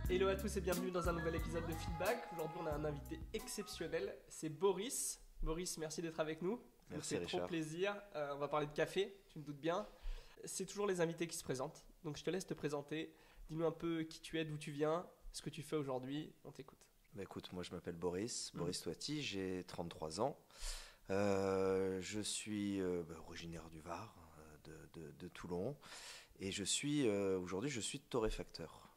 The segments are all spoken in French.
Hello à tous et bienvenue dans un nouvel épisode de Feedback. Aujourd'hui, on a un invité exceptionnel, c'est Boris. Boris, merci d'être avec nous. Ça Merci nous fait trop Richard. plaisir. On va parler de café, tu me doutes bien. C'est toujours les invités qui se présentent. Donc je te laisse te présenter. Dis-nous un peu qui tu es, d'où tu viens, ce que tu fais aujourd'hui. On t'écoute. Bah écoute, moi je m'appelle Boris, Mhm. Boris Toiti, j'ai 33 ans. Je suis originaire du Var, de Toulon, et aujourd'hui je suis torréfacteur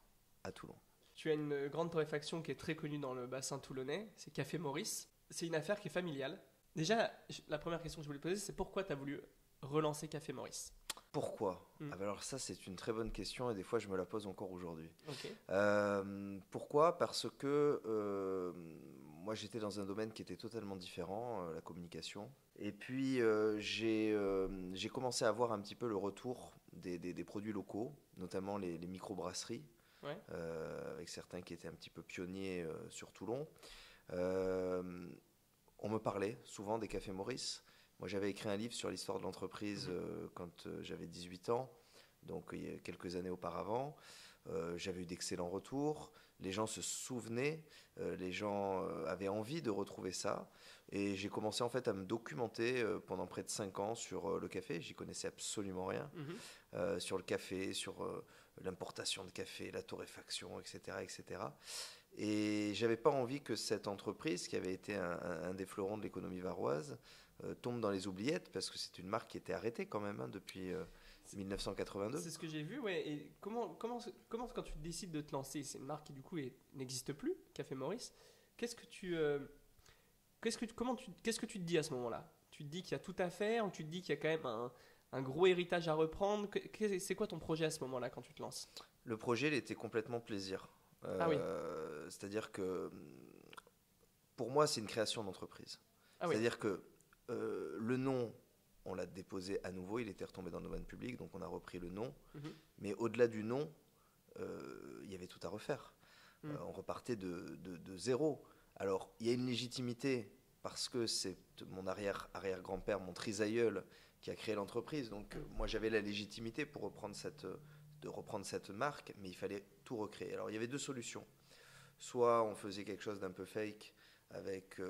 à Toulon. Tu as une grande torréfaction qui est très connue dans le bassin toulonnais, c'est Café Maurice. C'est une affaire qui est familiale. Déjà, la première question que je voulais te poser, c'est pourquoi tu as voulu relancer Café Maurice. Pourquoi? Mhm. Ah bah alors ça c'est une très bonne question et des fois je me la pose encore aujourd'hui. Ok. Pourquoi? Parce que moi j'étais dans un domaine qui était totalement différent, la communication. Et puis j'ai commencé à voir un petit peu le retour des produits locaux, notamment les microbrasseries, Ouais. avec certains qui étaient un petit peu pionniers sur Toulon. Euh, on me parlait souvent des cafés Maurice. Moi j'avais écrit un livre sur l'histoire de l'entreprise quand j'avais 18 ans, donc il y a quelques années auparavant. J'avais eu d'excellents retours, les gens se souvenaient, les gens avaient envie de retrouver ça. Et j'ai commencé en fait à me documenter pendant près de 5 ans sur le café. J'y connaissais absolument rien. Mhm. Sur le café, sur l'importation de café, la torréfaction, etc. etc. Et j'avais pas envie que cette entreprise, qui avait été un des fleurons de l'économie varoise, tombe dans les oubliettes, parce que c'est une marque qui était arrêtée quand même depuis 1982. C'est ce que j'ai vu, ouais. Et comment quand tu décides de te lancer, c'est une marque qui du coup n'existe plus, Café Maurice. Qu'est-ce que tu, qu'est-ce que tu te dis à ce moment-là? Tu te dis qu'il y a tout à faire, ou tu te dis qu'il y a quand même un gros héritage à reprendre? C'est quoi ton projet à ce moment-là quand tu te lances? Le projet, il était complètement plaisir. Ah oui, C'est-à-dire que pour moi, c'est une création d'entreprise. ah oui. C'est-à-dire que le nom, on l'a déposé à nouveau, il était retombé dans le domaine public, donc on a repris le nom. Mhm. Mais au-delà du nom, il y avait tout à refaire. Mhm. On repartait de zéro. Alors, il y a une légitimité parce que c'est mon arrière-grand-père, mon trisaïeul, qui a créé l'entreprise. Donc, moi, j'avais la légitimité pour de reprendre cette marque, mais il fallait tout recréer. Alors, il y avait deux solutions. Soit on faisait quelque chose d'un peu fake avec,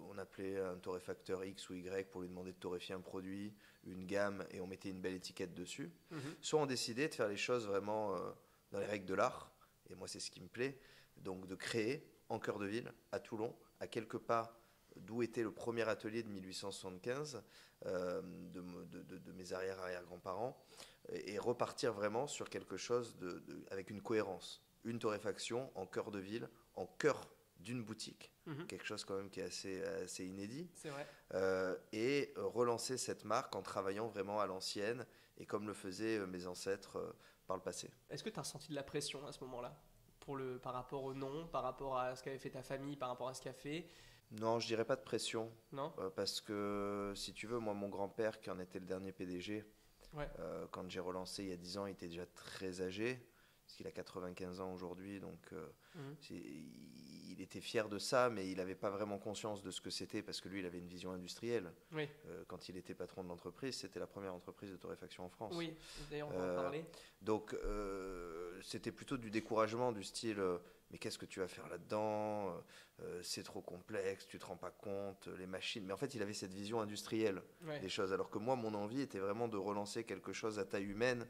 on appelait un torréfacteur X ou Y pour lui demander de torréfier un produit, une gamme, et on mettait une belle étiquette dessus. Mhm. Soit on décidait de faire les choses vraiment dans les règles de l'art, et moi c'est ce qui me plaît, donc de créer en cœur de ville, à Toulon, à quelques pas d'où était le premier atelier de 1875 de mes arrière-arrière-grands-parents, et repartir vraiment sur quelque chose avec une cohérence. Une torréfaction en cœur de ville, en cœur d'une boutique, Mhm. quelque chose quand même qui est assez inédit, C'est vrai. et relancer cette marque en travaillant vraiment à l'ancienne, et comme le faisaient mes ancêtres par le passé. Est-ce que tu as ressenti de la pression à ce moment-là par rapport au nom, par rapport à ce qu'avait fait ta famille, par rapport à ce qu'a fait? Non, je dirais pas de pression, Non? parce que si tu veux, moi mon grand-père qui en était le dernier PDG, Ouais. quand j'ai relancé il y a 10 ans, il était déjà très âgé, parce qu'il a 95 ans aujourd'hui, donc Mhm. il était fier de ça, mais il n'avait pas vraiment conscience de ce que c'était, parce que lui, il avait une vision industrielle. Oui. Quand il était patron de l'entreprise, c'était la première entreprise de torréfaction en France. Oui. D'ailleurs, on va en Euh, parler. donc, c'était plutôt du découragement, du style mais qu'est-ce que tu vas faire là-dedans? C'est trop complexe, tu te rends pas compte, les machines. Mais en fait, il avait cette vision industrielle Ouais. des choses, alors que moi, mon envie était vraiment de relancer quelque chose à taille humaine.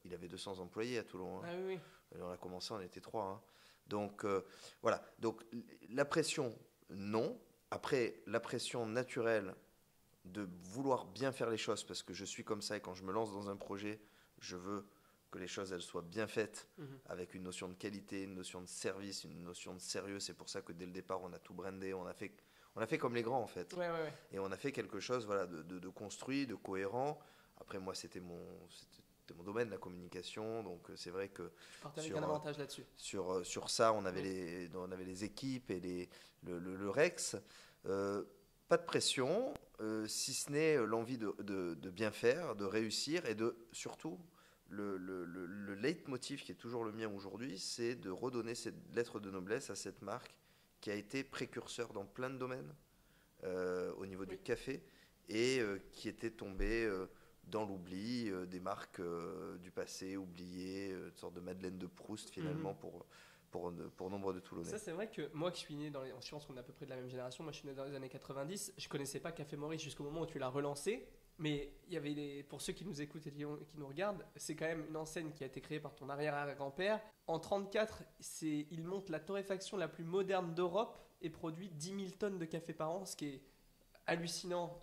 Il avait 200 employés à Toulon, hein. Ah oui, oui. Et on a commencé, on était trois, hein. Donc, voilà. Donc, la pression, non. Après, la pression naturelle de vouloir bien faire les choses, parce que je suis comme ça, et quand je me lance dans un projet, je veux que les choses elles soient bien faites, Mhm. avec une notion de qualité, une notion de service, une notion de sérieux. C'est pour ça que dès le départ, on a tout brandé, on a fait comme les grands en fait. Ouais, ouais, ouais. Et on a fait quelque chose voilà, de construit, de cohérent. Après, moi, c'était mon domaine, la communication. Donc, c'est vrai que Tu partais avec un sur, avantage là-dessus. sur ça, Oui. on avait les équipes et le Rex. Pas de pression, si ce n'est l'envie de bien faire, de réussir, et surtout, le leitmotiv qui est toujours le mien aujourd'hui, c'est de redonner cette lettre de noblesse à cette marque qui a été précurseur dans plein de domaines au niveau du Oui. café, et qui était tombée dans l'oubli, des marques du passé oubliées, une sorte de Madeleine de Proust finalement pour nombre de Toulonnais. Ça, c'est vrai que moi qui suis né je pense qu'on est à peu près de la même génération, moi je suis né dans les années 90, je connaissais pas Café Maurice jusqu'au moment où tu l'as relancé, mais il y avait pour ceux qui nous écoutent et qui nous regardent, c'est quand même une enseigne qui a été créée par ton arrière-grand-père. En 34, il monte la torréfaction la plus moderne d'Europe et produit 10 000 tonnes de café par an, ce qui est hallucinant.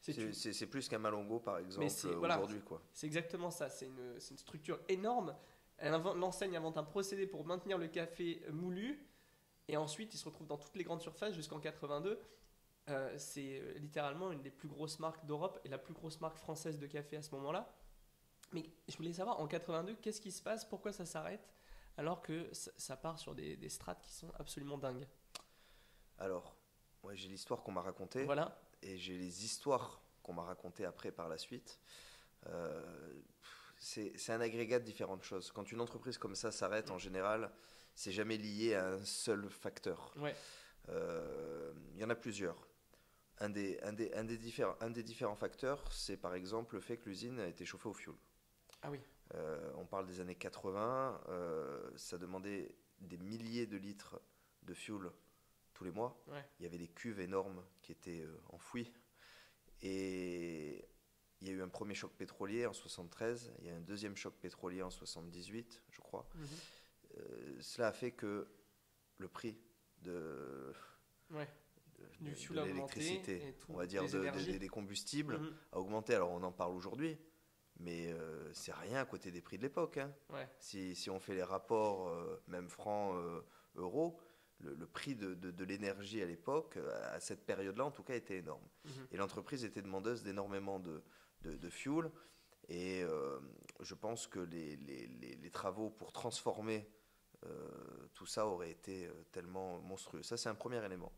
C'est plus qu'un Malongo par exemple aujourd'hui, quoi. C'est exactement ça, c'est une structure énorme. L'enseigne invente un procédé pour maintenir le café moulu et ensuite il se retrouve dans toutes les grandes surfaces jusqu'en 82. C'est littéralement une des plus grosses marques d'Europe et la plus grosse marque française de café à ce moment-là. Mais je voulais savoir, en 82, qu'est-ce qui se passe? Pourquoi ça s'arrête alors que ça part sur des strates qui sont absolument dingues? Alors, ouais, j'ai l'histoire qu'on m'a racontée. Voilà. Et j'ai les histoires qu'on m'a racontées après par la suite. C'est un agrégat de différentes choses. Quand une entreprise comme ça s'arrête, en général, c'est jamais lié à un seul facteur. Ouais. Y en a plusieurs. Un des différents facteurs, c'est par exemple le fait que l'usine a été chauffée au fioul. Ah oui. On parle des années 80, ça demandait des milliers de litres de fioul tous les mois. Ouais. Il y avait des cuves énormes qui étaient enfouies. Et il y a eu un premier choc pétrolier en 73, il y a un deuxième choc pétrolier en 78, je crois. Cela a fait que le prix de l'électricité, on va dire des combustibles, a augmenté. Alors on en parle aujourd'hui, mais c'est rien à côté des prix de l'époque. Hein. Ouais. Si on fait les rapports, même francs, euros, le prix de l'énergie à l'époque, à cette période-là en tout cas, était énorme. Et l'entreprise était demandeuse d'énormément de fuel. Et je pense que les travaux pour transformer tout ça auraient été tellement monstrueux. Ça, c'est un premier élément.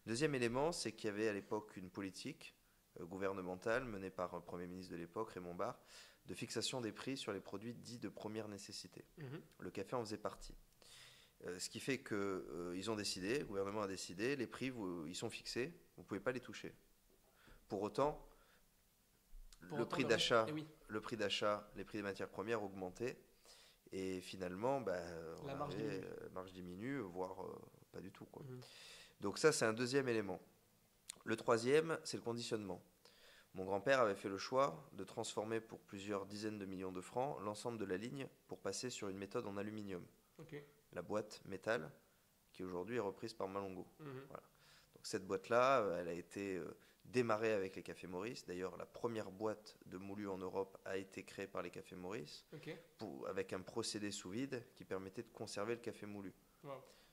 Deuxième élément, c'est qu'il y avait à l'époque une politique gouvernementale menée par un Premier ministre de l'époque, Raymond Barre, de fixation des prix sur les produits dits de première nécessité. Le café en faisait partie. Ce qui fait qu'ils ont décidé, le gouvernement a décidé, les prix, ils sont fixés, vous ne pouvez pas les toucher. Pour autant, le prix d'achat, les prix des matières premières augmentaient, et finalement, la marge diminue, voire pas du tout, quoi. Donc ça, c'est un deuxième élément. Le troisième, c'est le conditionnement. Mon grand-père avait fait le choix de transformer pour plusieurs dizaines de millions de francs l'ensemble de la ligne pour passer sur une méthode en aluminium. La boîte métal, qui aujourd'hui est reprise par Malongo. Voilà. Donc cette boîte-là, elle a été démarrée avec les Cafés Maurice. D'ailleurs, la première boîte de moulu en Europe a été créée par les Cafés Maurice, avec un procédé sous vide qui permettait de conserver le café moulu. Wow.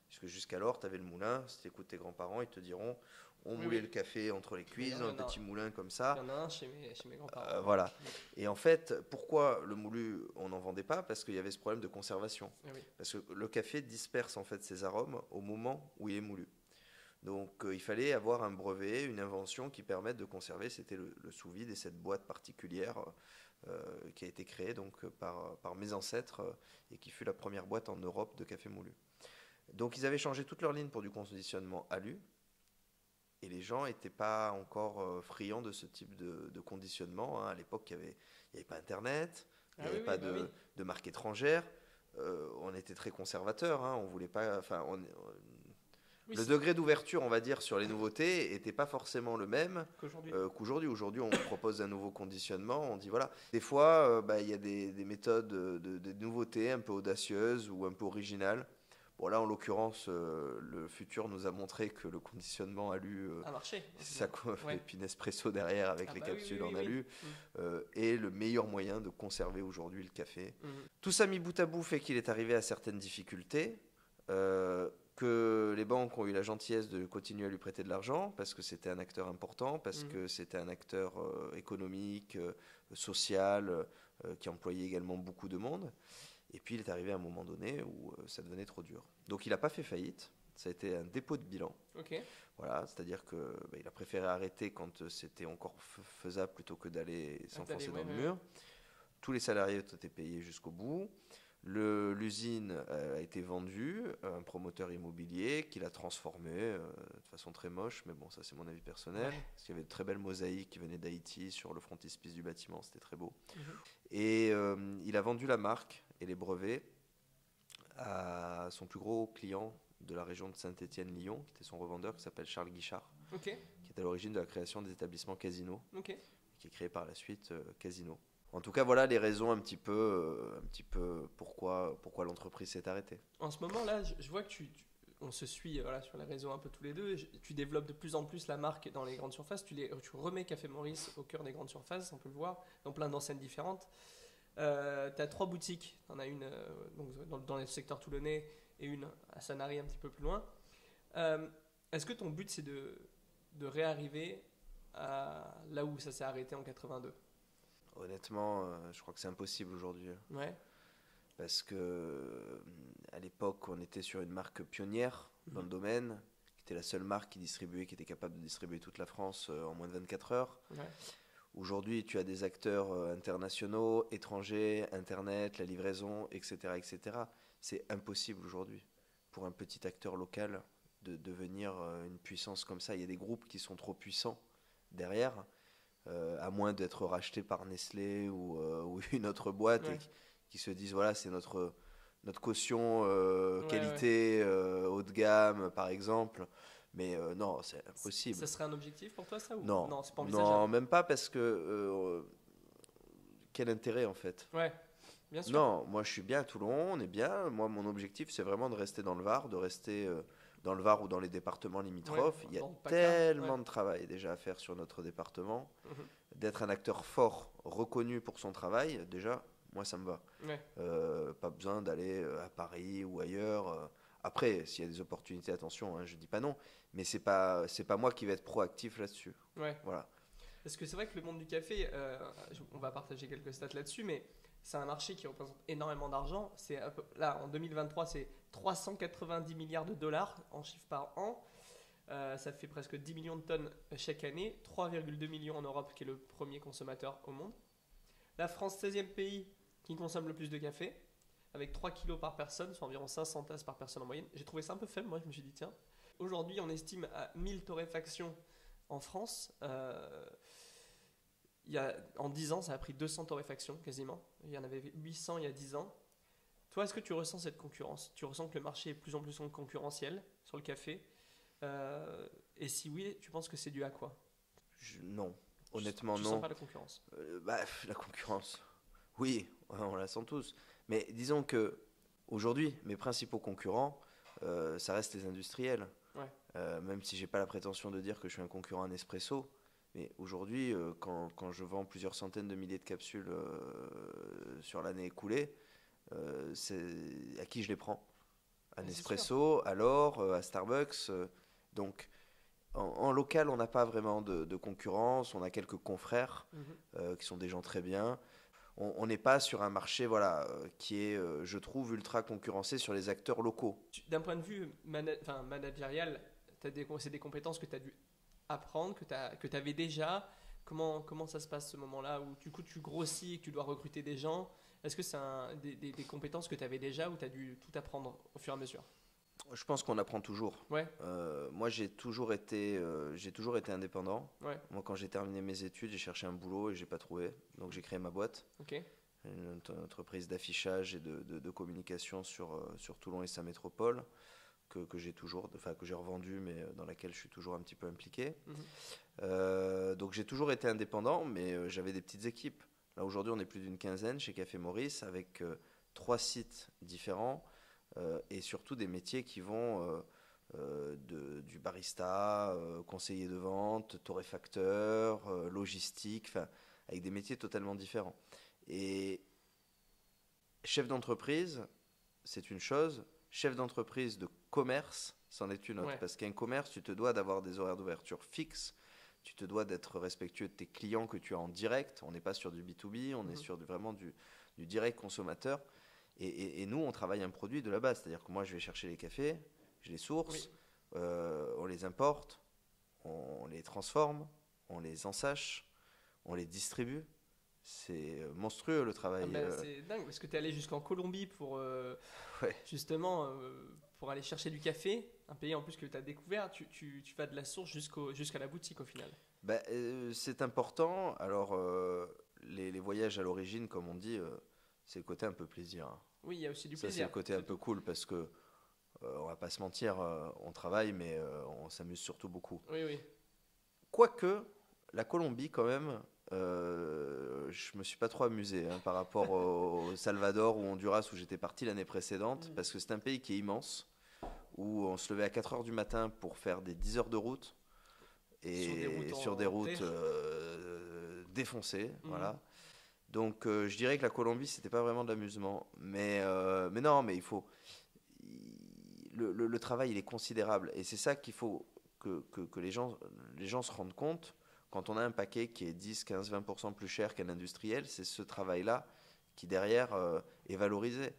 Puisque jusqu'alors, tu avais le moulin. Si tu écoutes tes grands-parents, ils te diront on moulait le café entre les cuisses, dans un petit moulin comme ça. Il y en a un chez mes grands-parents. Voilà. Et en fait, pourquoi le moulu, on n'en vendait pas? Parce qu'il y avait ce problème de conservation. Parce que le café disperse en fait ses arômes au moment où il est moulu. Donc il fallait avoir un brevet, une invention qui permette de conserver. C'était le sous-vide et cette boîte particulière qui a été créée donc, par mes ancêtres et qui fut la première boîte en Europe de café moulu. Donc ils avaient changé toute leur ligne pour du conditionnement alu. Et les gens n'étaient pas encore friands de ce type de conditionnement. Hein. À l'époque, il n'y avait pas Internet, il n'y avait pas de marque étrangère. On était très conservateurs. Hein. On voulait pas. Le degré d'ouverture, on va dire, sur les nouveautés n'était pas forcément le même qu'aujourd'hui. Aujourd'hui, on propose un nouveau conditionnement. On dit voilà. Des fois, il y a des méthodes de nouveautés un peu audacieuses ou un peu originales. Bon, là, en l'occurrence, le futur nous a montré que le conditionnement alu, a marché. Et puis Nespresso derrière avec les capsules en alu, est le meilleur moyen de conserver aujourd'hui le café. Tout ça mis bout à bout fait qu'il est arrivé à certaines difficultés, que les banques ont eu la gentillesse de continuer à lui prêter de l'argent, parce que c'était un acteur important, parce que c'était un acteur économique, social, qui employait également beaucoup de monde. Et puis il est arrivé à un moment donné où ça devenait trop dur. Donc il n'a pas fait faillite, ça a été un dépôt de bilan. Voilà, c'est-à-dire qu'il a préféré arrêter quand c'était encore faisable plutôt que d'aller s'enfoncer dans le mur. Tous les salariés ont été payés jusqu'au bout. L'usine a été vendue à un promoteur immobilier qui l'a transformée de façon très moche, mais bon, ça c'est mon avis personnel. Ouais. Parce qu'il y avait de très belles mosaïques qui venaient d'Haïti sur le frontispice du bâtiment, c'était très beau. Mhm. Et il a vendu la marque et les brevets à son plus gros client de la région de Saint-Étienne-Lyon, qui était son revendeur, qui s'appelle Charles Guichard, Ok, qui est à l'origine de la création des établissements Casino, ok. qui est créé par la suite Casino. En tout cas, voilà les raisons un petit peu pourquoi l'entreprise s'est arrêtée. En ce moment là, je vois que on se suit voilà, sur les réseaux un peu tous les deux. Tu développes de plus en plus la marque dans les grandes surfaces. Tu remets Café Maurice au cœur des grandes surfaces, on peut le voir, dans plein d'enseignes différentes. Tu as 3 boutiques. Tu en as une donc dans le secteur toulonnais et une à Sanary un petit peu plus loin. Est-ce que ton but c'est de réarriver à là où ça s'est arrêté en 82? Honnêtement, je crois que c'est impossible aujourd'hui. Ouais. Parce que à l'époque, on était sur une marque pionnière dans le domaine, qui était la seule marque qui était capable de distribuer toute la France en moins de 24 heures. Ouais. Aujourd'hui, tu as des acteurs internationaux, étrangers, Internet, la livraison, etc., etc. C'est impossible aujourd'hui pour un petit acteur local de devenir une puissance comme ça. Il y a des groupes qui sont trop puissants derrière, à moins d'être rachetés par Nestlé ou une autre boîte, Ouais. et qui se disent voilà, c'est notre caution Ouais, qualité haut de gamme, par exemple. Mais non, c'est impossible. Ça serait un objectif pour toi, ça ou... Non, Non, c'est pas non, envisageable. même pas parce que quel intérêt en fait? Ouais, bien sûr. Non, moi je suis bien à Toulon, on est bien. Moi, mon objectif, c'est vraiment de rester dans le Var, de rester dans le Var ou dans les départements limitrophes. Ouais, Il y a dans le PACA, tellement ouais. de travail déjà à faire sur notre département. Mhm. D'être un acteur fort, reconnu pour son travail, déjà, moi ça me va. Ouais, Pas besoin d'aller à Paris ou ailleurs. Après, s'il y a des opportunités, attention, hein, je dis pas non, mais c'est pas moi qui vais être proactif là-dessus. ouais. Voilà. Parce que c'est vrai que le monde du café, on va partager quelques stats là-dessus, mais c'est un marché qui représente énormément d'argent. Là, en 2023, c'est 390 milliards de dollars en chiffre par an. Ça fait presque 10 millions de tonnes chaque année. 3,2 millions en Europe, qui est le premier consommateur au monde. La France, 16e pays qui consomme le plus de café, avec 3 kilos par personne, soit environ 500 tasses par personne en moyenne. J'ai trouvé ça un peu faible, moi je me suis dit tiens. Aujourd'hui, on estime à 1000 torréfactions en France. En 10 ans, ça a pris 200 torréfactions quasiment. Il y en avait 800 il y a 10 ans. Toi, est-ce que tu ressens cette concurrence? Tu ressens que le marché est de plus en plus concurrentiel sur le café? Et si oui, tu penses que c'est dû à quoi? Non, honnêtement Tu non. sens pas la concurrence? La concurrence, oui, on la sent tous. Mais disons que aujourd'hui, mes principaux concurrents, ça reste les industriels. Ouais. Même si j'ai pas la prétention de dire que je suis un concurrent à Nespresso, mais aujourd'hui, quand je vends plusieurs centaines de milliers de capsules sur l'année écoulée, c'est à qui je les prends? À C'est Nespresso, à l'Or, à Starbucks. Donc, en local, on n'a pas vraiment de concurrence. On a quelques confrères Mhm. qui sont des gens très bien. On n'est pas sur un marché voilà, qui est, je trouve, ultra concurrencé sur les acteurs locaux. D'un point de vue managérial, c'est des compétences que tu as dû apprendre, que tu avais déjà. Comment ça se passe ce moment-là où du coup tu grossis et que tu dois recruter des gens? Est-ce que c'est des compétences que tu avais déjà ou tu as dû tout apprendre au fur et à mesure? Je pense qu'on apprend toujours. Ouais, Moi, j'ai toujours été indépendant. ouais, Moi, quand j'ai terminé mes études, j'ai cherché un boulot et j'ai pas trouvé. Donc, j'ai créé ma boîte, ok. une entreprise d'affichage et de communication sur Toulon et sa métropole, que j'ai toujours, enfin que j'ai revendu, mais dans laquelle je suis toujours un petit peu impliqué. Donc, j'ai toujours été indépendant, mais j'avais des petites équipes. Là, aujourd'hui, on est plus d'une quinzaine chez Café Maurice avec 3 sites différents. Et surtout des métiers qui vont du barista, conseiller de vente, torréfacteur, logistique, avec des métiers totalement différents. Et chef d'entreprise, c'est une chose, chef d'entreprise de commerce, c'en est une autre. Ouais. Parce qu'un commerce, tu te dois d'avoir des horaires d'ouverture fixes, tu te dois d'être respectueux de tes clients que tu as en direct. On n'est pas sur du B2B, on est sur vraiment du direct consommateur. Et nous, on travaille un produit de la base. C'est-à-dire que moi, je vais chercher les cafés, je les source, Oui. on les importe, on les transforme, on les ensache, on les distribue. c'est monstrueux le travail. Ah bah, c'est dingue parce que tu es allé jusqu'en Colombie pour Ouais. justement pour aller chercher du café, un pays en plus que tu as découvert. Tu vas de la source jusqu'à la boutique au final. Bah, c'est important. Alors, les voyages à l'origine, comme on dit, c'est le côté un peu plaisir, hein. Oui, il y a aussi du Ça, c'est plaisir. le côté un peu cool parce que, on va pas se mentir, on travaille, mais on s'amuse surtout beaucoup. Oui, oui. Quoique, la Colombie, quand même, je me suis pas trop amusé hein, par rapport au Salvador ou Honduras où j'étais parti l'année précédente, Mm. parce que c'est un pays qui est immense, où on se levait à 4 heures du matin pour faire des 10 heures de route, Sur des routes et sur des en routes terre. défoncées, Mm. voilà. Donc je dirais que la Colombie, c'était pas vraiment de l'amusement. Mais non, mais le travail, il est considérable. Et c'est ça qu'il faut que les gens se rendent compte. Quand on a un paquet qui est 10, 15, 20% plus cher qu'un industriel, c'est ce travail-là qui derrière est valorisé.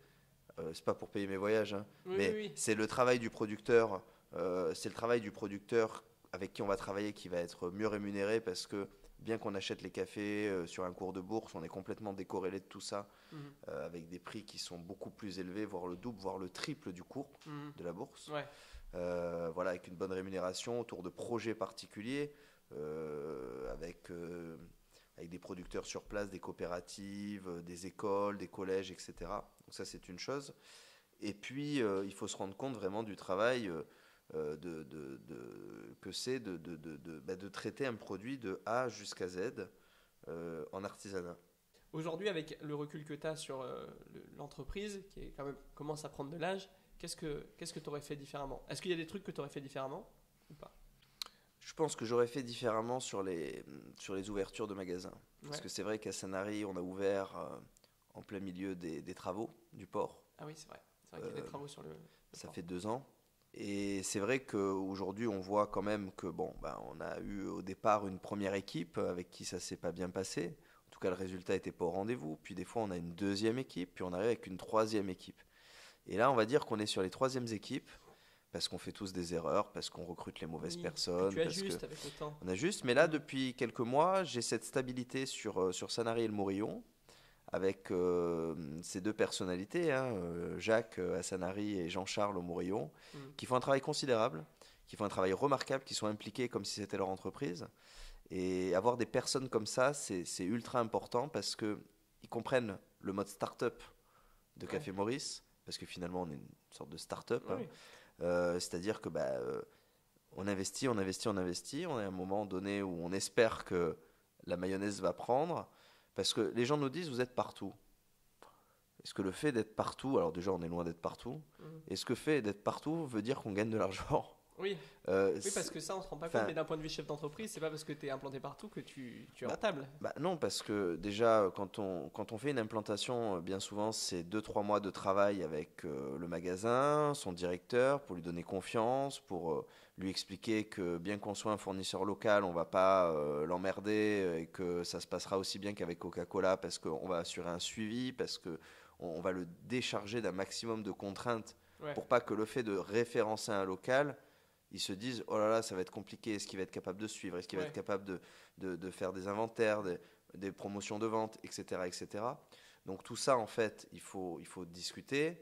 C'est pas pour payer mes voyages, hein, Oui, oui, mais oui. c'est le travail du producteur. C'est le travail du producteur avec qui on va travailler qui va être mieux rémunéré parce que bien qu'on achète les cafés sur un cours de bourse, on est complètement décorrélé de tout ça Mhm. avec des prix qui sont beaucoup plus élevés, voire le double, voire le triple du cours Mhm. de la bourse. Ouais. Voilà, avec une bonne rémunération autour de projets particuliers, avec des producteurs sur place, des coopératives, des écoles, des collèges, etc. Donc ça, c'est une chose. Et puis, il faut se rendre compte vraiment du travail que c'est de traiter un produit de A jusqu'à Z en artisanat. Aujourd'hui, avec le recul que tu as sur l'entreprise, qui est quand même, commence à prendre de l'âge, qu'est-ce que tu aurais fait différemment? Est-ce qu'il y a des trucs que tu aurais fait différemment ou pas? Je pense que j'aurais fait différemment sur les ouvertures de magasins. Parce Ouais. que c'est vrai qu'à Sanary, on a ouvert en plein milieu des travaux du port. Ah oui, c'est vrai. C'est vrai qu'il y a des Euh, travaux sur le Ça port. fait 2 ans. Et c'est vrai qu'aujourd'hui, on voit quand même que, bon, ben, on a eu au départ une première équipe avec qui ça s'est pas bien passé. En tout cas, le résultat était pas au rendez-vous. Puis des fois, on a une deuxième équipe, puis on arrive avec une troisième équipe. Et là, on va dire qu'on est sur les troisièmes équipes, parce qu'on fait tous des erreurs, parce qu'on recrute les mauvaises Oui, puis personnes, tu parce que ajustes avec le temps. on a juste. Mais là, depuis quelques mois, j'ai cette stabilité sur Sanary et le Morillon, avec ces deux personnalités, hein, Jacques à Sanary et Jean-Charles au Morillon, Mm. qui font un travail considérable, qui font un travail remarquable, qui sont impliqués comme si c'était leur entreprise. Et avoir des personnes comme ça, c'est ultra important parce qu'ils comprennent le mode start-up de Ouais. Café Maurice, parce que finalement on est une sorte de start-up, hein. Oui. C'est-à-dire que on investit, on investit, on investit. On est à un moment donné où on espère que la mayonnaise va prendre, parce que les gens nous disent vous êtes partout. Est-ce que le fait d'être partout, alors déjà on est loin d'être partout, Mm. est-ce que le fait d'être partout veut dire qu'on gagne de l'argent? Oui. Oui, parce C'est- que ça, on se rend pas compte, Enfin, mais d'un point de vue chef d'entreprise, c'est pas parce que tu es implanté partout que tu es bah, rentable. non, parce que déjà, quand on fait une implantation, bien souvent, c'est 2, 3 mois de travail avec le magasin, son directeur, pour lui donner confiance, pour lui expliquer que bien qu'on soit un fournisseur local, on va pas l'emmerder et que ça se passera aussi bien qu'avec Coca-Cola parce qu'on va assurer un suivi, parce que on va le décharger d'un maximum de contraintes Ouais. pour pas que le fait de référencer un local, ils se disent oh là là, ça va être compliqué, est-ce qu'il va être capable de suivre, est-ce qu'il va être Ouais. capable de faire des inventaires, des promotions de vente, etc., etc. Donc tout ça, en fait, il faut discuter,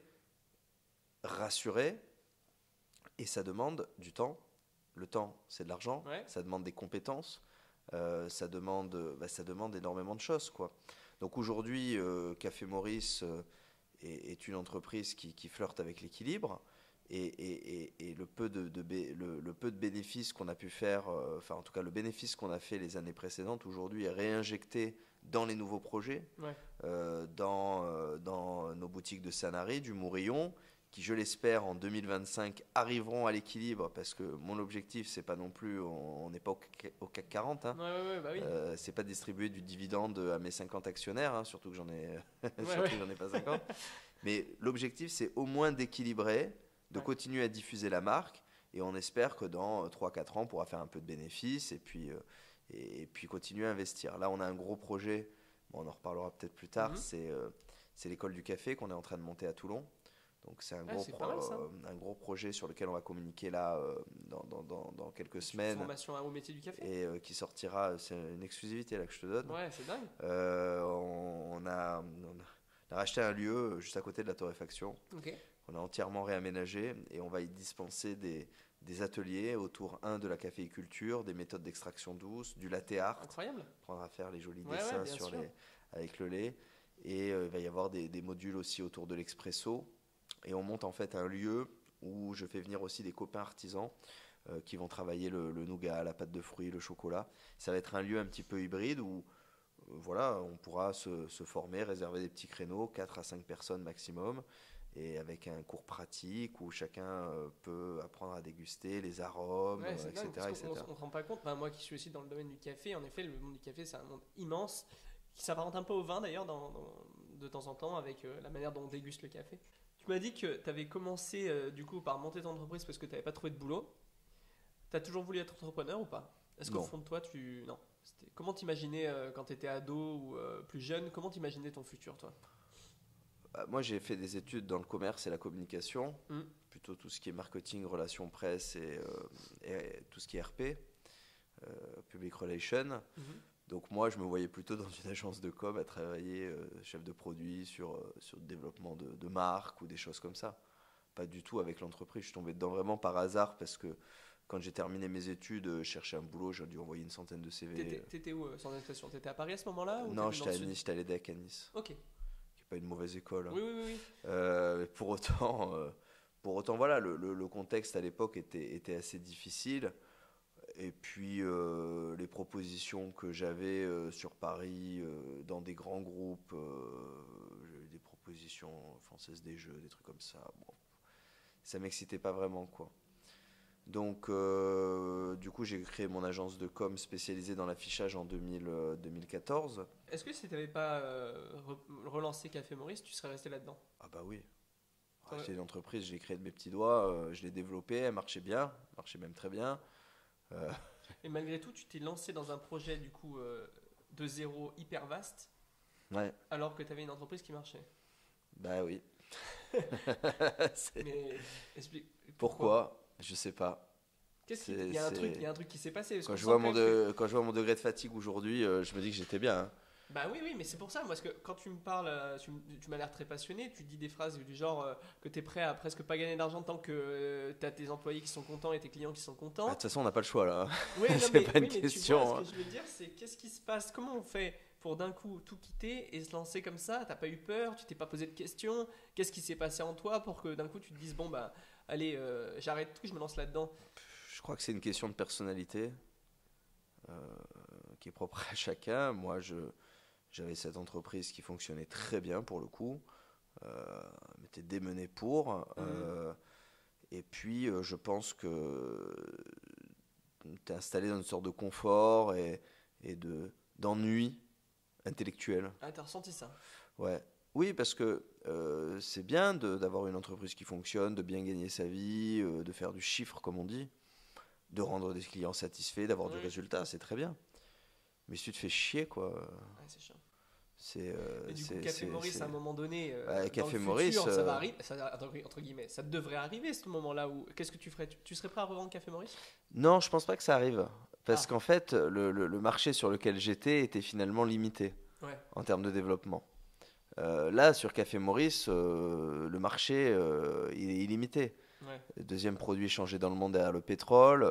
rassurer, et ça demande du temps. Le temps, c'est de l'argent, Ouais. ça demande des compétences, ça demande énormément de choses, quoi. Donc aujourd'hui, Café Maurice est une entreprise qui flirte avec l'équilibre. Et le peu de bénéfices qu'on a pu faire, enfin en tout cas le bénéfice qu'on a fait les années précédentes, aujourd'hui est réinjecté dans les nouveaux projets, Ouais. dans nos boutiques de Sanary, du Mourillon, qui je l'espère en 2025 arriveront à l'équilibre, parce que mon objectif c'est pas non plus, on n'est pas au CAC 40, hein. Ouais, ouais, ouais, bah oui. C'est pas de distribuer du dividende à mes 50 actionnaires, hein, surtout que j'en ai, Ouais, surtout ouais. que j'en ai pas 50. Mais l'objectif, c'est au moins d'équilibrer, de Ouais. continuer à diffuser la marque. Et on espère que dans 3, 4 ans, on pourra faire un peu de bénéfices et puis continuer à investir. Là, on a un gros projet, bon, on en reparlera peut-être plus tard, Mhm. c'est l'école du café qu'on est en train de monter à Toulon. Donc c'est c'est pas mal, ça. un gros projet sur lequel on va communiquer là dans quelques semaines. Formation au métier du café. Et qui sortira, c'est une exclusivité là que je te donne. Ouais, c'est dingue. On a racheté un lieu juste à côté de la torréfaction. Ok. On a entièrement réaménagé et on va y dispenser des ateliers autour, de la caféiculture, des méthodes d'extraction douce, du latte art. Incroyable. Apprendre à faire les jolis Ouais, dessins bien sûr. avec le lait. Et il va y avoir des modules aussi autour de l'expresso. Et on monte en fait un lieu où je fais venir aussi des copains artisans qui vont travailler le nougat, la pâte de fruits, le chocolat. Ça va être un lieu un petit peu hybride où voilà, on pourra se former, réserver des petits créneaux, 4 à 5 personnes maximum, et avec un cours pratique où chacun peut apprendre à déguster les arômes, Ouais, c'est dingue, etc. parce qu'on ne se rend pas compte. Moi qui suis aussi dans le domaine du café, en effet, le monde du café, c'est un monde immense, qui s'apparente un peu au vin d'ailleurs, de temps en temps, avec la manière dont on déguste le café. Tu m'as dit que tu avais commencé du coup par monter ton entreprise parce que tu n'avais pas trouvé de boulot. Tu as toujours voulu être entrepreneur ou pas? Est-ce qu'au Non. fond de toi, Non. Comment t'imaginais quand tu étais ado ou plus jeune? Comment t'imaginais ton futur, toi? Moi, j'ai fait des études dans le commerce et la communication, Mm. plutôt tout ce qui est marketing, relations presse et tout ce qui est RP, public relations. Mhm. Donc moi, je me voyais plutôt dans une agence de com à travailler chef de produit sur le développement de marques ou des choses comme ça. Pas du tout avec l'entreprise. Je suis tombé dedans vraiment par hasard parce que quand j'ai terminé mes études, je cherchais un boulot, j'ai dû envoyer une centaine de CV. T'étais où, sans indiscrétion? T'étais à Paris à ce moment-là ou Non, t'étais j'étais dans à le sud? Nice, j'étais à l'EDEC à Nice, Ok. qui n'est pas une mauvaise école, hein. Oui, oui, oui. Pour autant, voilà, le contexte à l'époque était assez difficile. Et puis les propositions que j'avais sur Paris, dans des grands groupes, j'avais des propositions Françaises des Jeux, des trucs comme ça. Bon, ça m'excitait pas vraiment, quoi. Donc, du coup, j'ai créé mon agence de com spécialisée dans l'affichage en 2014. Est-ce que si t'avais pas relancé Café Maurice, tu serais resté là-dedans? Ah bah oui. Ouais. J'étais une entreprise, je l'ai créée de mes petits doigts, je l'ai développée, elle marchait bien, elle marchait même très bien. Et malgré tout, tu t'es lancé dans un projet du coup de zéro hyper vaste, Ouais, alors que tu avais une entreprise qui marchait. bah oui. C'est- Mais explique Pourquoi? Je sais pas. Il y a un truc qui s'est passé. Parce Quand qu'on je sent vois quand même que- quand je vois mon degré de fatigue aujourd'hui, je me dis que j'étais bien, hein. Bah oui, mais c'est pour ça, parce que quand tu me parles, tu m'as l'air très passionné, tu dis des phrases du genre que tu es prêt à presque pas gagner d'argent tant que tu as tes employés qui sont contents et tes clients qui sont Ah, de contents. toute façon, on n'a pas le choix là. Oui, non, C'est mais, pas une oui, mais question, tu vois, hein. ce que je veux dire, c'est qu'est-ce qui se passe? Comment on fait pour d'un coup tout quitter et se lancer comme ça? T'as pas eu peur? Tu t'es pas posé de questions? Qu'est-ce qui s'est passé en toi pour que d'un coup tu te dises bon bah allez, j'arrête tout, je me lance là-dedans? Je crois que c'est une question de personnalité qui est propre à chacun. Moi, j'avais cette entreprise qui fonctionnait très bien pour le coup, m'était démenée pour. Et puis, je pense que tu es installé dans une sorte de confort et d'ennui intellectuel. Ah, t'as ressenti ça? Ouais. Oui, parce que c'est bien d'avoir une entreprise qui fonctionne, de bien gagner sa vie, de faire du chiffre, comme on dit, de rendre des clients satisfaits, d'avoir du Oui. résultat, c'est très bien. Mais si tu te fais chier, quoi, Ouais, c'est chiant. c'est. Et du coup, Café Maurice, à un moment donné, Ouais, dans Café le Maurice, futur, ça va arriver, entre guillemets, ça devrait arriver ce moment-là où. Qu'est-ce que tu ferais? Tu serais prêt à revendre Café Maurice? Non, je pense pas que ça arrive. Parce Ah. qu'en fait, le marché sur lequel j'étais était finalement limité Ouais. en termes de développement. Là, sur Café Maurice, le marché il est illimité. Ouais. Le deuxième produit changé dans le monde derrière le pétrole.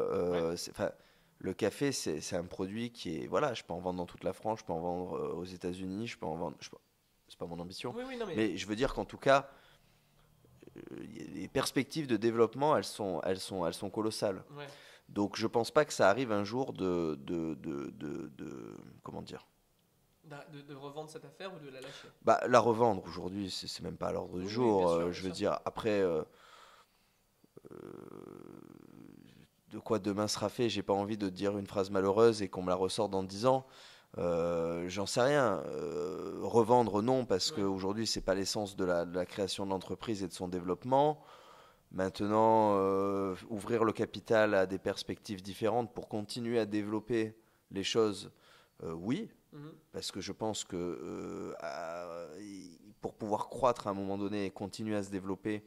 Le café, c'est un produit qui est. Voilà, je peux en vendre dans toute la France, je peux en vendre aux États-Unis, je peux en vendre. C'est pas mon ambition. Oui, non, Mais je veux dire qu'en tout cas, les perspectives de développement, elles sont colossales. Ouais. Donc je pense pas que ça arrive un jour comment dire, De revendre cette affaire ou de la lâcher? bah, la revendre aujourd'hui, c'est même pas à l'ordre du Oui, jour. bien sûr, bien Je veux sûr. dire, après, de quoi demain sera fait, j'ai pas envie de dire une phrase malheureuse et qu'on me la ressorte dans 10 ans. J'en sais rien. Revendre, non, parce Ouais. qu'aujourd'hui, c'est pas l'essence de la création de l'entreprise et de son développement. Maintenant, ouvrir le capital à des perspectives différentes pour continuer à développer les choses, oui, Mhm. parce que je pense que pour pouvoir croître à un moment donné et continuer à se développer,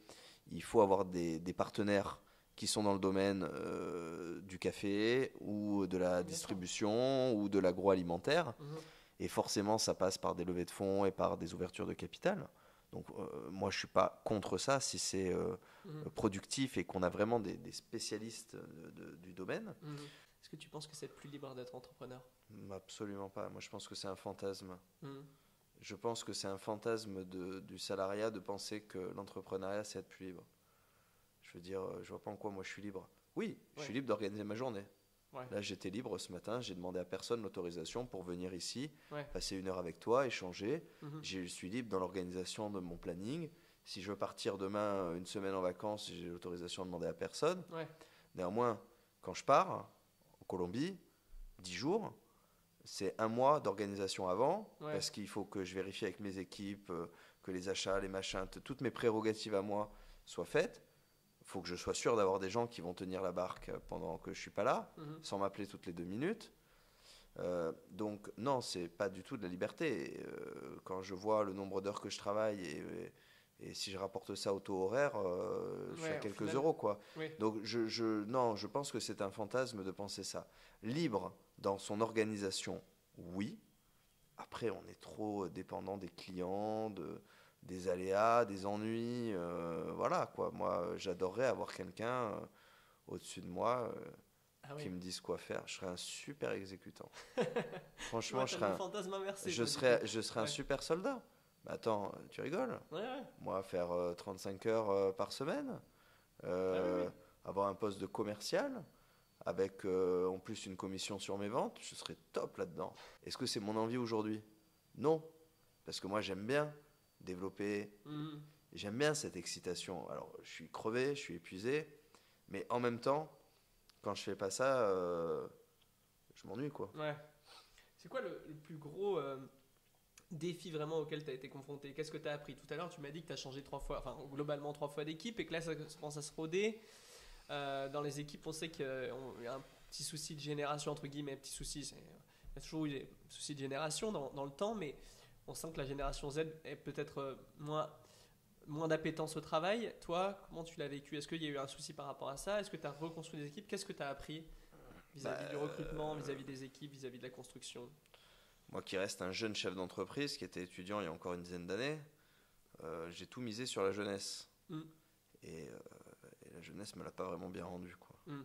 il faut avoir des partenaires qui sont dans le domaine du café ou de la Bien sûr. distribution ou de l'agroalimentaire. Mhm. Et forcément, ça passe par des levées de fonds et par des ouvertures de capital. Donc, moi, je ne suis pas contre ça si c'est Mhm. productif et qu'on a vraiment des spécialistes du domaine. Mhm. Est-ce que tu penses que c'est plus libre d'être entrepreneur? Absolument pas. Moi, je pense que c'est un fantasme. Mhm. Je pense que c'est un fantasme du salariat de penser que l'entrepreneuriat, c'est être plus libre. Je veux dire, je vois pas en quoi moi je suis libre. Oui, je Ouais. suis libre d'organiser ma journée. Ouais. Là, j'étais libre ce matin, j'ai demandé à personne l'autorisation pour venir ici, Ouais. passer 1 heure avec toi, échanger. Mhm. Je suis libre dans l'organisation de mon planning. Si je veux partir demain 1 semaine en vacances, j'ai l'autorisation de demander à personne. Ouais. Néanmoins, quand je pars en Colombie, 10 jours, c'est 1 mois d'organisation avant, Ouais. parce qu'il faut que je vérifie avec mes équipes, que les achats, les machins, toutes mes prérogatives à moi soient faites. Il faut que je sois sûr d'avoir des gens qui vont tenir la barque pendant que je suis pas là, Mhm. sans m'appeler toutes les 2 minutes. Donc non, c'est pas du tout de la liberté. Quand je vois le nombre d'heures que je travaille et si je rapporte ça au taux horaire, je suis à Ouais, au quelques final. euros quoi. Oui. Donc non, je pense que c'est un fantasme de penser ça. Libre dans son organisation, oui. Après, on est trop dépendant des clients, des aléas, des ennuis. Voilà quoi. Moi, j'adorerais avoir quelqu'un au-dessus de moi Ah qui oui. me dise quoi faire. Je serais un super exécutant. Tu vois, Franchement, t'as le fantasme inversé, je toi, du coup. serais, je serais un Ouais. super soldat. Mais attends, tu rigoles? Ouais, ouais. Moi, faire 35 heures par semaine, Ah oui, oui. euh, avoir un poste de commercial, avec en plus une commission sur mes ventes, je serais top là-dedans. Est-ce que c'est mon envie aujourd'hui? Non, parce que moi j'aime bien développer, Mhm. j'aime bien cette excitation. Alors je suis crevé, je suis épuisé, mais en même temps, quand je fais pas ça, je m'ennuie quoi. Ouais. C'est quoi le plus gros défi vraiment auquel tu as été confronté? Qu'est-ce que tu as appris? Tout à l'heure, tu m'as dit que tu as changé 3 fois, enfin globalement 3 fois d'équipe et que là, ça commence à se roder. Dans les équipes, on sait qu'il y a un petit souci de génération, entre guillemets, petit souci, il y a toujours eu des soucis de génération dans le temps, mais on sent que la génération Z est peut-être moins d'appétence au travail. Toi, comment tu l'as vécu? Est-ce qu'il y a eu un souci par rapport à ça? Est-ce que tu as reconstruit des équipes? Qu'est-ce que tu as appris Bah, vis-à-vis du recrutement, vis-à-vis des équipes, vis-à-vis de la construction? moi qui reste un jeune chef d'entreprise, qui était étudiant il y a encore une dizaine d'années, j'ai tout misé sur la jeunesse. Mm, Et, la jeunesse me l'a pas vraiment bien rendu quoi. mm.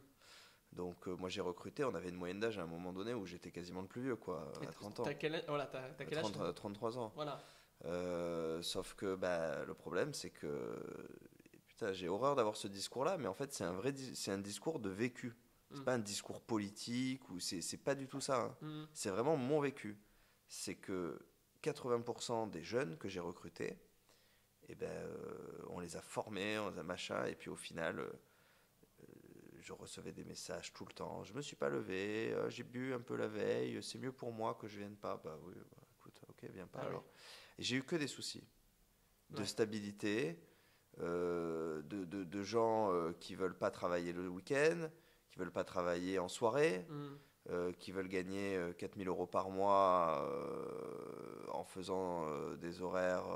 Donc moi j'ai recruté, on avait une moyenne d'âge à un moment donné où j'étais quasiment le plus vieux quoi, Et à 30 ans. t'as quel âge, voilà, t'as quel âge? 33 ans. Voilà. Sauf que bah, le problème, c'est que putain, j'ai horreur d'avoir ce discours-là, mais en fait, c'est un discours de vécu. C'est Mm, pas un discours politique ou c'est pas du tout ça. Hein. mm, C'est vraiment mon vécu. C'est que 80% des jeunes que j'ai recrutés, eh ben, on les a formés, on les a machin, et puis au final, je recevais des messages tout le temps. Je me suis pas levé, j'ai bu un peu la veille, c'est mieux pour moi que je vienne pas. Bah oui, bah, écoute, ok, viens pas Ah oui. alors. Et j'ai eu que des soucis de Ouais. stabilité, de gens qui veulent pas travailler le week-end, qui veulent pas travailler en soirée, Mm, qui veulent gagner 4000 euros par mois en faisant des horaires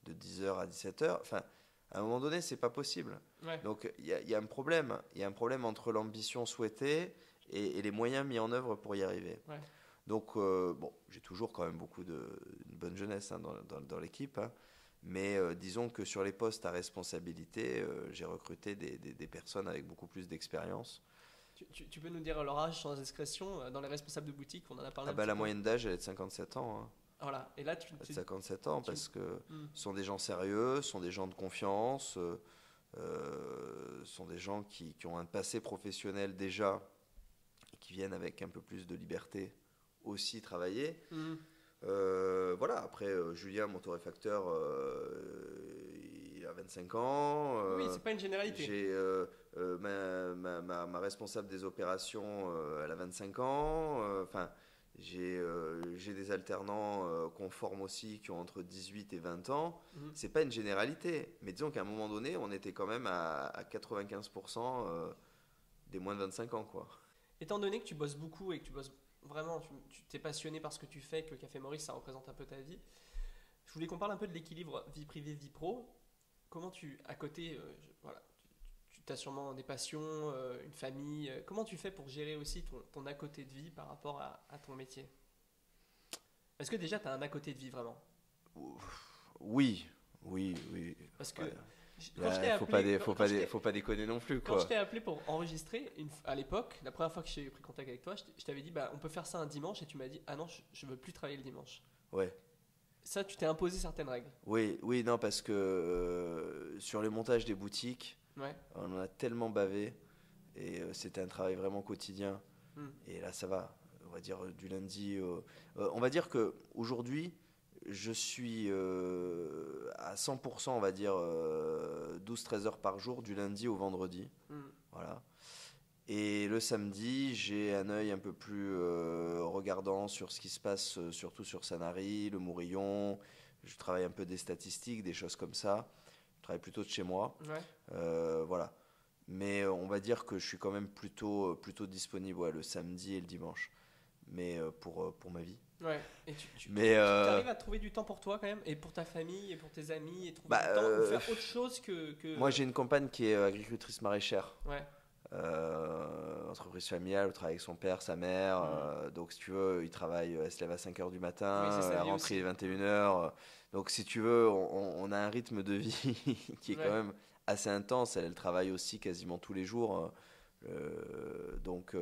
de 10 heures à 17 heures. Enfin, à un moment donné, c'est pas possible. ouais. Donc il y a un problème. Il y a un problème entre l'ambition souhaitée et les moyens mis en œuvre pour y arriver. Ouais. Donc, bon, j'ai toujours quand même une bonne jeunesse hein, dans l'équipe. Hein. Mais disons que sur les postes à responsabilité, j'ai recruté des personnes avec beaucoup plus d'expérience. Tu peux nous dire leur âge sans discrétion dans les responsables de boutique, on en a parlé Ah un bah petit la peu. moyenne d'âge, elle est de 57 ans. Hein. Voilà. Et là, Elle est de 57 ans tu- parce que Mm, ce sont des gens sérieux, ce sont des gens de confiance, ce sont des gens qui ont un passé professionnel déjà et qui viennent avec un peu plus de liberté aussi travailler. mm. Voilà, après, Julien, mon torréfacteur, il a 25 ans. Oui, c'est pas une généralité. J'ai ma responsable des opérations, elle a 25 ans. Enfin, j'ai des alternants qu'on forme aussi qui ont entre 18 et 20 ans. Mm. C'est pas une généralité, mais disons qu'à un moment donné, on était quand même à 95% des moins de 25 ans, quoi. Étant donné que tu bosses beaucoup et que tu bosses vraiment, tu t'es passionné par ce que tu fais, que le Café Maurice, ça représente un peu ta vie, je Je voulais qu'on parle un peu de l'équilibre vie privée, vie pro. Comment tu, à côté, voilà, tu as sûrement des passions, une famille. Comment tu fais pour gérer aussi ton à côté de vie par rapport à ton métier? Est-ce que déjà tu as un à côté de vie vraiment? Oui, oui, oui. Parce que Ouais. quand je t'ai Là, appelé, faut pas déconner non plus, quand je quoi. t'ai appelé pour enregistrer, à l'époque, la première fois que j'ai pris contact avec toi, je t'avais dit bah, on peut faire ça un dimanche et tu m'as dit ah non, je veux plus travailler le dimanche. Ouais. Ça, tu t'es imposé certaines règles. Oui, oui, non, parce que sur les montages des boutiques, Ouais. on en a tellement bavé et c'était un travail vraiment quotidien. Hmm. Et là, ça va. On va dire du lundi. On va dire que aujourd'hui, je suis à 100%, on va dire 12-13 heures par jour, du lundi au vendredi. Hmm. Voilà. Et le samedi, j'ai un œil un peu plus regardant sur ce qui se passe, surtout sur Sanary, le Mourillon. Je travaille un peu des statistiques, des choses comme ça. Je travaille plutôt de chez moi. Ouais. Voilà. Mais on va dire que je suis quand même plutôt disponible, ouais, le samedi et le dimanche. Mais pour ma vie. Ouais. Et Mais arrives à trouver du temps pour toi quand même, et pour ta famille, et pour tes amis, et trouver bah, du temps ou faire autre chose que... moi, j'ai une compagne qui est agricultrice maraîchère. Ouais. Entreprise familiale, elle travaille avec son père, sa mère. Donc, si tu veux, il travaille, elle se lève à 5 heures du matin, Oui, c'est sa elle vie rentre, aussi. il est 21 heures. Donc, si tu veux, on a un rythme de vie qui est Ouais. quand même assez intense. Elle travaille aussi quasiment tous les jours. Donc,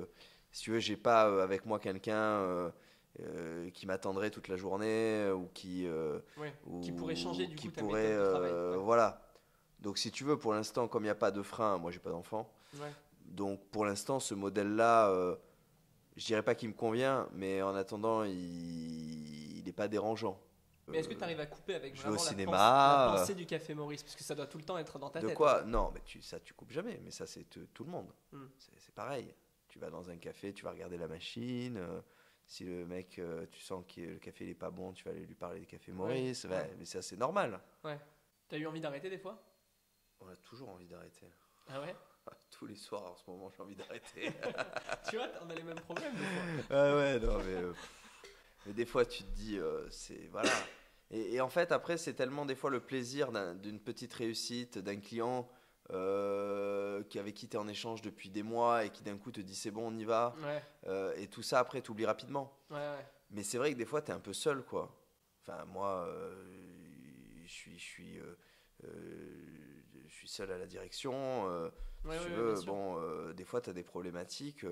si tu veux, j'ai pas avec moi quelqu'un qui m'attendrait toute la journée Ouais. ou Qui pourrait changer du qui coup ta pourrait, méthode de travail. Ouais. voilà. Donc, si tu veux, pour l'instant, comme il n'y a pas de frein, moi, j'ai pas d'enfant. Ouais. Donc pour l'instant, ce modèle-là, je dirais pas qu'il me convient, mais en attendant, il n'est pas dérangeant. Mais est-ce que tu arrives à couper avec Je vais au vraiment la cinéma. pensée du café Maurice? Parce que ça doit tout le temps être dans ta De tête. quoi? Non, mais ça, tu coupes jamais. Mais ça, c'est tout le monde. Hmm. C'est pareil. Tu vas dans un café, tu vas regarder la machine. Si le mec, tu sens que le café n'est pas bon, tu vas aller lui parler des cafés Maurice. Ouais. Ouais, mais ça, c'est normal. Ouais. T'as eu envie d'arrêter des fois? On a toujours envie d'arrêter. Ah ouais? Tous les soirs, en ce moment, j'ai envie d'arrêter. Tu vois, on a les mêmes problèmes des fois. Ah ouais, non, mais des fois, tu te dis, c'est. Voilà. Et en fait, après, c'est tellement des fois le plaisir d'une petite réussite, d'un client qui avait quitté en échange depuis des mois et qui d'un coup te dit c'est bon, on y va. Ouais. Et tout ça, après, tu oublies rapidement. Ouais, ouais. Mais c'est vrai que des fois, tu es un peu seul, quoi. Enfin, moi, je suis seul à la direction. Ouais, Si tu ouais, veux, bien sûr. bon, des fois, tu as des problématiques,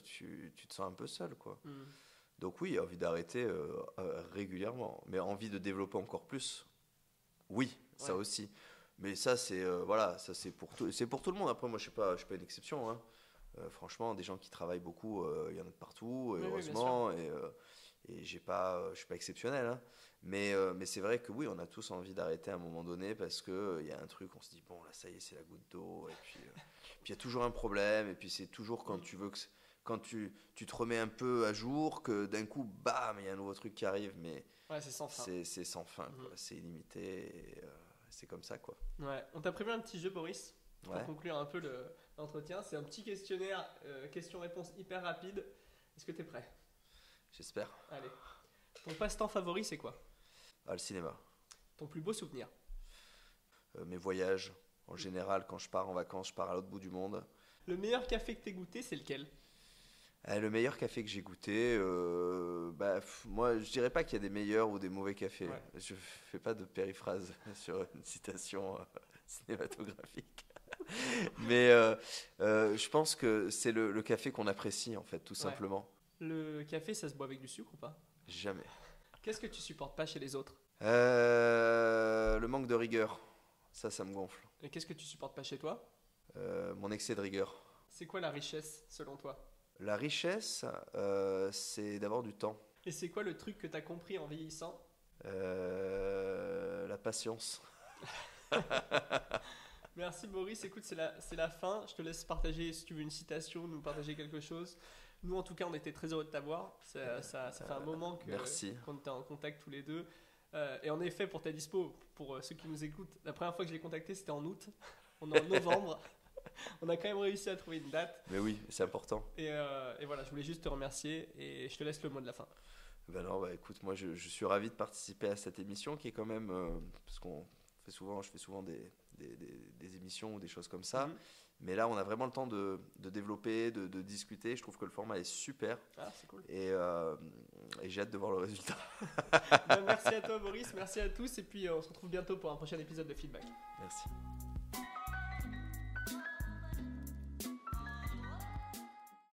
tu te sens un peu seul, quoi. Hmm. Donc oui, envie d'arrêter régulièrement, mais envie de développer encore plus, oui, ça Ouais. aussi. Mais ça, c'est voilà, ça c'est pour tout le monde. Après, moi, je suis pas une exception, hein. Franchement, des gens qui travaillent beaucoup, il y en a de partout, Oui, oui, bien heureusement, et je suis pas exceptionnel, hein. Mais c'est vrai que oui, on a tous envie d'arrêter à un moment donné parce que il y a un truc, on se dit bon là, ça y est, c'est la goutte d'eau, et puis il y a toujours un problème, et puis c'est toujours quand tu veux quand tu te remets un peu à jour, que d'un coup, bam, il y a un nouveau truc qui arrive, mais Ouais, c'est sans fin. c'est sans fin, quoi. Mhm. C'est illimité, et, c'est comme ça, quoi. Ouais. On t'a prévu un petit jeu, Boris, pour Ouais, conclure un peu l'entretien. C'est un petit questionnaire, question-réponse hyper rapide. Est-ce que t'es prêt? j'espère. Allez. Ton passe-temps favori, c'est quoi? Ah, le cinéma. Ton plus beau souvenir? Mes voyages, en général, quand je pars en vacances, je pars à l'autre bout du monde. Le meilleur café que t'aies goûté, c'est lequel? Le meilleur café que j'ai goûté, moi je dirais pas qu'il y a des meilleurs ou des mauvais cafés. Ouais. Je fais pas de périphrase sur une citation cinématographique. Mais je pense que c'est le café qu'on apprécie en fait, tout Ouais. simplement. Le café, ça se boit avec du sucre ou pas? Jamais. Qu'est-ce que tu supportes pas chez les autres? Le manque de rigueur, ça me gonfle. Et qu'est-ce que tu supportes pas chez toi? Mon excès de rigueur. C'est quoi la richesse, selon toi? La richesse, c'est d'avoir du temps. Et c'est quoi le truc que t'as compris en vieillissant? La patience. Merci Boris, écoute, c'est la fin. Je te laisse partager, si tu veux, une citation, nous partager quelque chose. Nous, en tout cas, on était très heureux de t'avoir. Ça fait un moment Merci. qu'on était en contact tous les deux. Et en effet, pour ta dispo, pour ceux qui nous écoutent, la première fois que je l'ai contacté, c'était en août. On est en novembre. On a quand même réussi à trouver une date. Mais oui, c'est important. Et voilà, je voulais juste te remercier et je te laisse le mot de la fin. Ben non, bah écoute, moi je suis ravi de participer à cette émission qui est quand même, parce je fais souvent des émissions ou des choses comme ça, Mhm. mais là on a vraiment le temps de développer, de discuter. Je trouve que le format est super Ah, c'est cool. et j'ai hâte de voir le résultat. Ben, merci à toi, Boris. Merci à tous. Et puis, on se retrouve bientôt pour un prochain épisode de Feedback. Merci.